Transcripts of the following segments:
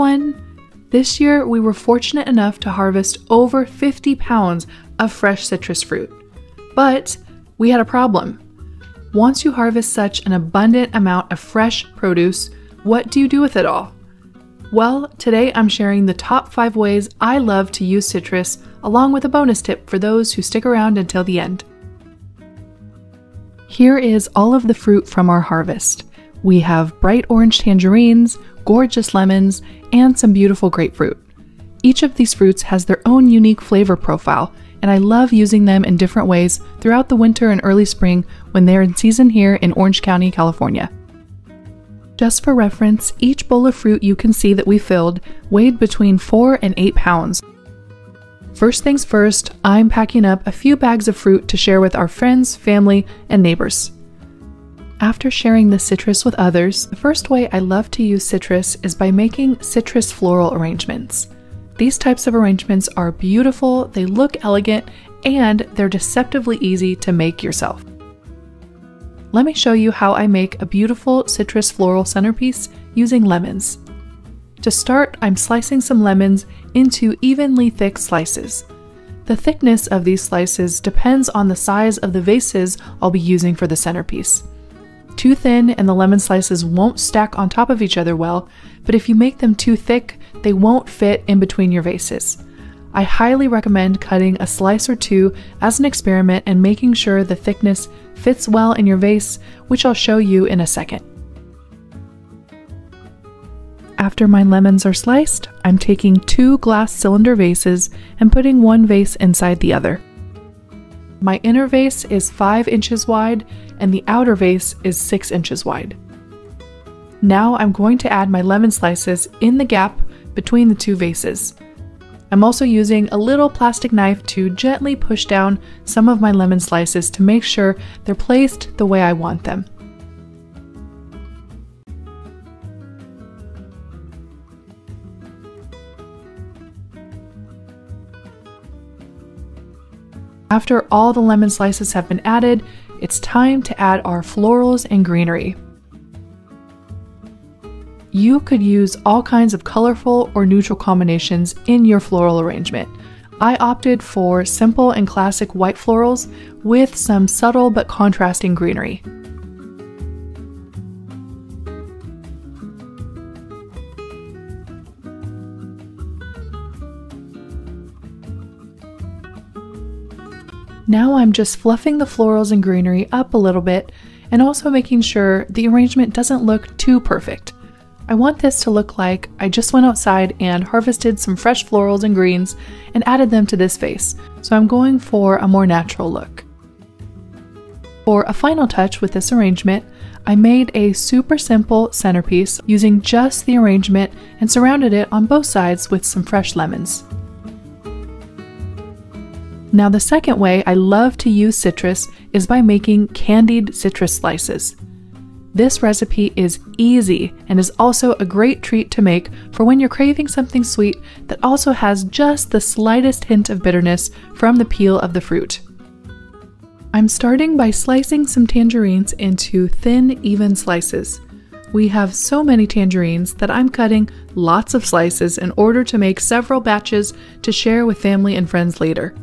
everyone! This year we were fortunate enough to harvest over 50 pounds of fresh citrus fruit. But we had a problem. Once you harvest such an abundant amount of fresh produce, what do you do with it all? Well, today I'm sharing the top 5 ways I love to use citrus, along with a bonus tip for those who stick around until the end. Here is all of the fruit from our harvest. We have bright orange tangerines, gorgeous lemons, and some beautiful grapefruit. Each of these fruits has their own unique flavor profile, and I love using them in different ways throughout the winter and early spring when they're in season here in Orange County, California. Just for reference, each bowl of fruit you can see that we filled weighed between 4 and 8 pounds. First things first, I'm packing up a few bags of fruit to share with our friends, family, and neighbors. After sharing the citrus with others, the first way I love to use citrus is by making citrus floral arrangements. These types of arrangements are beautiful, they look elegant, and they're deceptively easy to make yourself. Let me show you how I make a beautiful citrus floral centerpiece using lemons. To start, I'm slicing some lemons into evenly thick slices. The thickness of these slices depends on the size of the vases I'll be using for the centerpiece. Too thin and the lemon slices won't stack on top of each other well, but if you make them too thick, they won't fit in between your vases. I highly recommend cutting a slice or two as an experiment and making sure the thickness fits well in your vase, which I'll show you in a second. After my lemons are sliced, I'm taking 2 glass cylinder vases and putting one vase inside the other. My inner vase is 5 inches wide and the outer vase is 6 inches wide. Now I'm going to add my lemon slices in the gap between the 2 vases. I'm also using a little plastic knife to gently push down some of my lemon slices to make sure they're placed the way I want them. After all the lemon slices have been added, it's time to add our florals and greenery. You could use all kinds of colorful or neutral combinations in your floral arrangement. I opted for simple and classic white florals with some subtle but contrasting greenery. Now I'm just fluffing the florals and greenery up a little bit and also making sure the arrangement doesn't look too perfect. I want this to look like I just went outside and harvested some fresh florals and greens and added them to this vase, so I'm going for a more natural look. For a final touch with this arrangement, I made a super simple centerpiece using just the arrangement and surrounded it on both sides with some fresh lemons. Now the second way I love to use citrus is by making candied citrus slices. This recipe is easy and is also a great treat to make for when you're craving something sweet that also has just the slightest hint of bitterness from the peel of the fruit. I'm starting by slicing some tangerines into thin, even slices. We have so many tangerines that I'm cutting lots of slices in order to make several batches to share with family and friends later.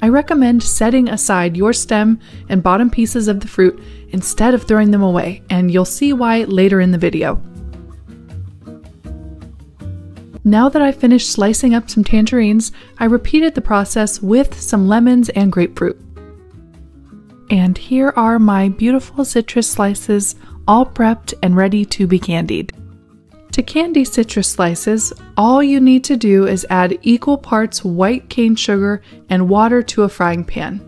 I recommend setting aside your stem and bottom pieces of the fruit instead of throwing them away, and you'll see why later in the video. Now that I've finished slicing up some tangerines, I repeated the process with some lemons and grapefruit. And here are my beautiful citrus slices, all prepped and ready to be candied. To candy citrus slices, all you need to do is add equal parts white cane sugar and water to a frying pan.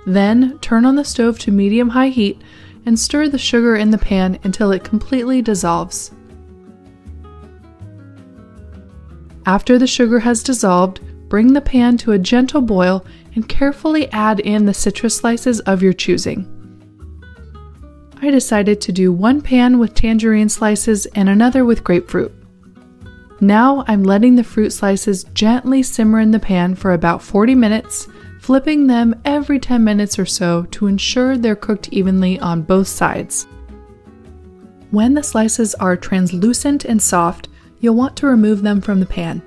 Then turn on the stove to medium-high heat and stir the sugar in the pan until it completely dissolves. After the sugar has dissolved, bring the pan to a gentle boil and carefully add in the citrus slices of your choosing. I decided to do one pan with tangerine slices and another with grapefruit. Now I'm letting the fruit slices gently simmer in the pan for about 40 minutes, flipping them every 10 minutes or so to ensure they're cooked evenly on both sides. When the slices are translucent and soft, you'll want to remove them from the pan.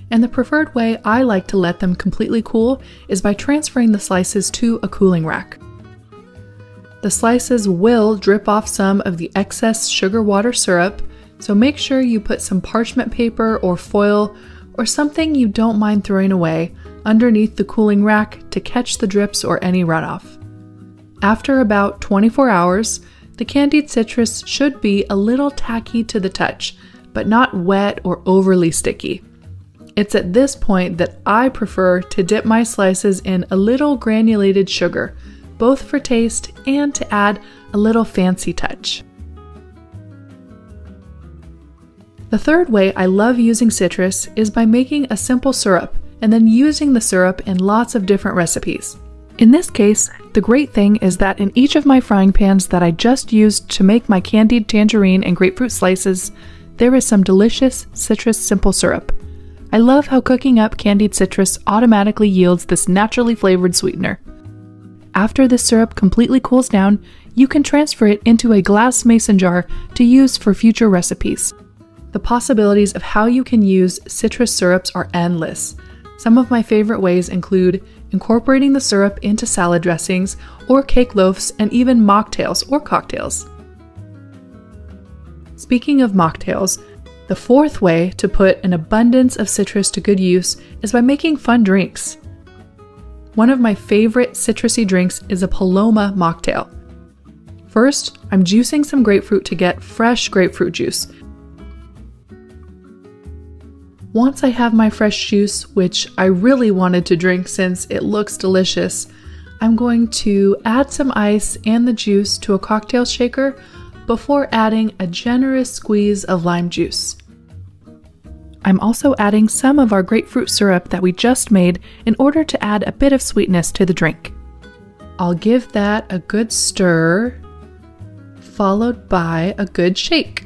And the preferred way I like to let them completely cool is by transferring the slices to a cooling rack. The slices will drip off some of the excess sugar water syrup, so make sure you put some parchment paper or foil or something you don't mind throwing away underneath the cooling rack to catch the drips or any runoff. After about 24 hours, the candied citrus should be a little tacky to the touch, but not wet or overly sticky. It's at this point that I prefer to dip my slices in a little granulated sugar, both for taste and to add a little fancy touch. The third way I love using citrus is by making a simple syrup and then using the syrup in lots of different recipes. In this case, the great thing is that in each of my frying pans that I just used to make my candied tangerine and grapefruit slices, there is some delicious citrus simple syrup. I love how cooking up candied citrus automatically yields this naturally flavored sweetener. After the syrup completely cools down, you can transfer it into a glass mason jar to use for future recipes. The possibilities of how you can use citrus syrups are endless. Some of my favorite ways include incorporating the syrup into salad dressings or cake loaves and even mocktails or cocktails. Speaking of mocktails, the fourth way to put an abundance of citrus to good use is by making fun drinks. One of my favorite citrusy drinks is a Paloma mocktail. First, I'm juicing some grapefruit to get fresh grapefruit juice. Once I have my fresh juice, which I really wanted to drink since it looks delicious, I'm going to add some ice and the juice to a cocktail shaker before adding a generous squeeze of lime juice. I'm also adding some of our grapefruit syrup that we just made in order to add a bit of sweetness to the drink. I'll give that a good stir, followed by a good shake.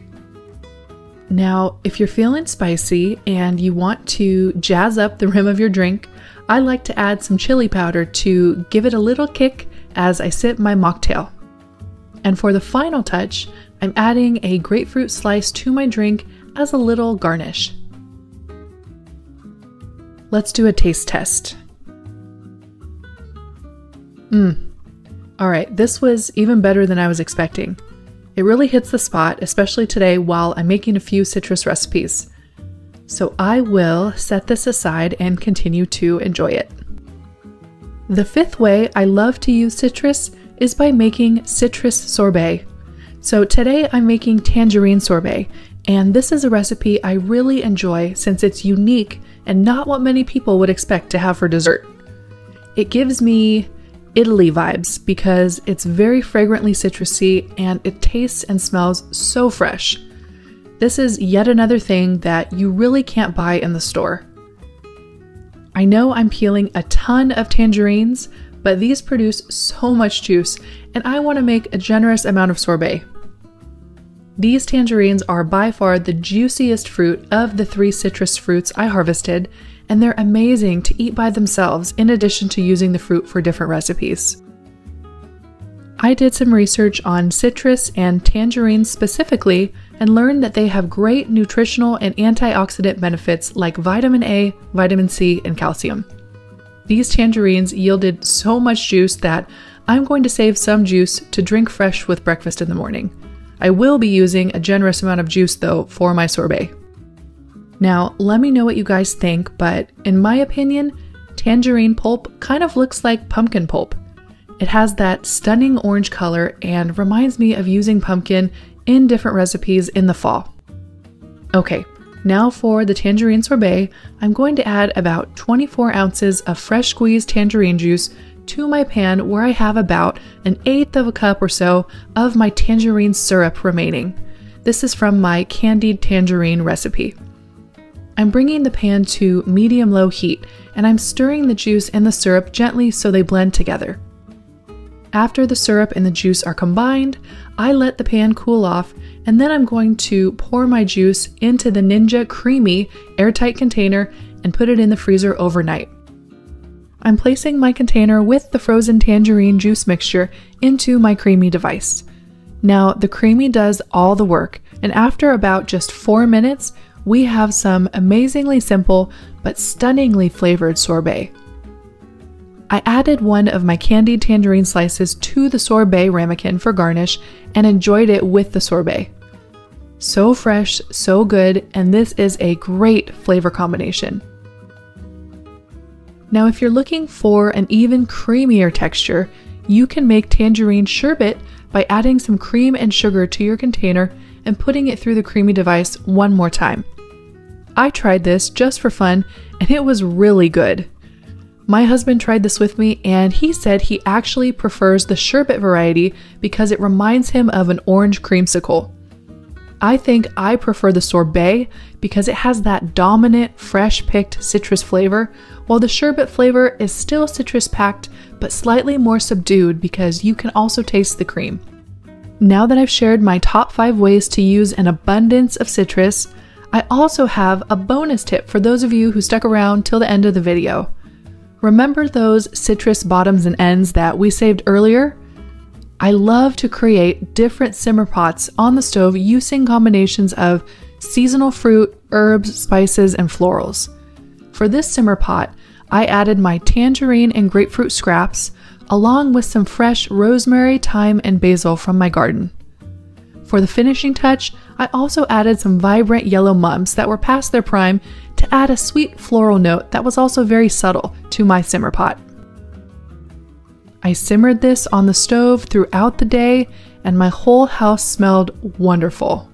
Now, if you're feeling spicy and you want to jazz up the rim of your drink, I like to add some chili powder to give it a little kick as I sip my mocktail. And for the final touch, I'm adding a grapefruit slice to my drink as a little garnish. Let's do a taste test. Alright, this was even better than I was expecting. It really hits the spot, especially today while I'm making a few citrus recipes. So I will set this aside and continue to enjoy it. The fifth way I love to use citrus is by making citrus sorbet. So today I'm making tangerine sorbet, and this is a recipe I really enjoy since it's unique and not what many people would expect to have for dessert. It gives me Italy vibes because it's very fragrantly citrusy and it tastes and smells so fresh. This is yet another thing that you really can't buy in the store. I know I'm peeling a ton of tangerines, but these produce so much juice and I want to make a generous amount of sorbet. These tangerines are by far the juiciest fruit of the 3 citrus fruits I harvested, and they're amazing to eat by themselves in addition to using the fruit for different recipes. I did some research on citrus and tangerines specifically and learned that they have great nutritional and antioxidant benefits like vitamin A, vitamin C, and calcium. These tangerines yielded so much juice that I'm going to save some juice to drink fresh with breakfast in the morning. I will be using a generous amount of juice though for my sorbet. Now, let me know what you guys think, but in my opinion, tangerine pulp kind of looks like pumpkin pulp. It has that stunning orange color and reminds me of using pumpkin in different recipes in the fall. Okay, now for the tangerine sorbet, I'm going to add about 24 ounces of fresh squeezed tangerine juice to my pan where I have about 1/8 of a cup or so of my tangerine syrup remaining. This is from my candied tangerine recipe. I'm bringing the pan to medium-low heat and I'm stirring the juice and the syrup gently so they blend together. After the syrup and the juice are combined, I let the pan cool off and then I'm going to pour my juice into the Ninja Creamy airtight container and put it in the freezer overnight. I'm placing my container with the frozen tangerine juice mixture into my Creamy device. Now, the Creamy does all the work, and after about just 4 minutes, we have some amazingly simple but stunningly flavored sorbet. I added one of my candied tangerine slices to the sorbet ramekin for garnish and enjoyed it with the sorbet. So fresh, so good, and this is a great flavor combination. Now, if you're looking for an even creamier texture, you can make tangerine sherbet by adding some cream and sugar to your container and putting it through the creamy device one more time. I tried this just for fun, and it was really good. My husband tried this with me, and he said he actually prefers the sherbet variety because it reminds him of an orange creamsicle. I think I prefer the sorbet because it has that dominant, fresh-picked citrus flavor, while the sherbet flavor is still citrus-packed but slightly more subdued because you can also taste the cream. Now that I've shared my top 5 ways to use an abundance of citrus, I also have a bonus tip for those of you who stuck around till the end of the video. Remember those citrus bottoms and ends that we saved earlier? I love to create different simmer pots on the stove using combinations of seasonal fruit, herbs, spices, and florals. For this simmer pot, I added my tangerine and grapefruit scraps, along with some fresh rosemary, thyme, and basil from my garden. For the finishing touch, I also added some vibrant yellow mums that were past their prime to add a sweet floral note that was also very subtle to my simmer pot. I simmered this on the stove throughout the day, and my whole house smelled wonderful.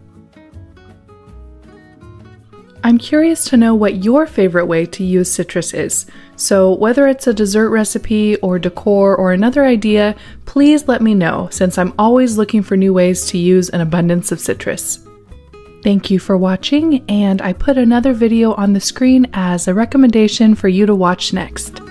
I'm curious to know what your favorite way to use citrus is, so whether it's a dessert recipe or decor or another idea, please let me know, since I'm always looking for new ways to use an abundance of citrus. Thank you for watching, and I put another video on the screen as a recommendation for you to watch next.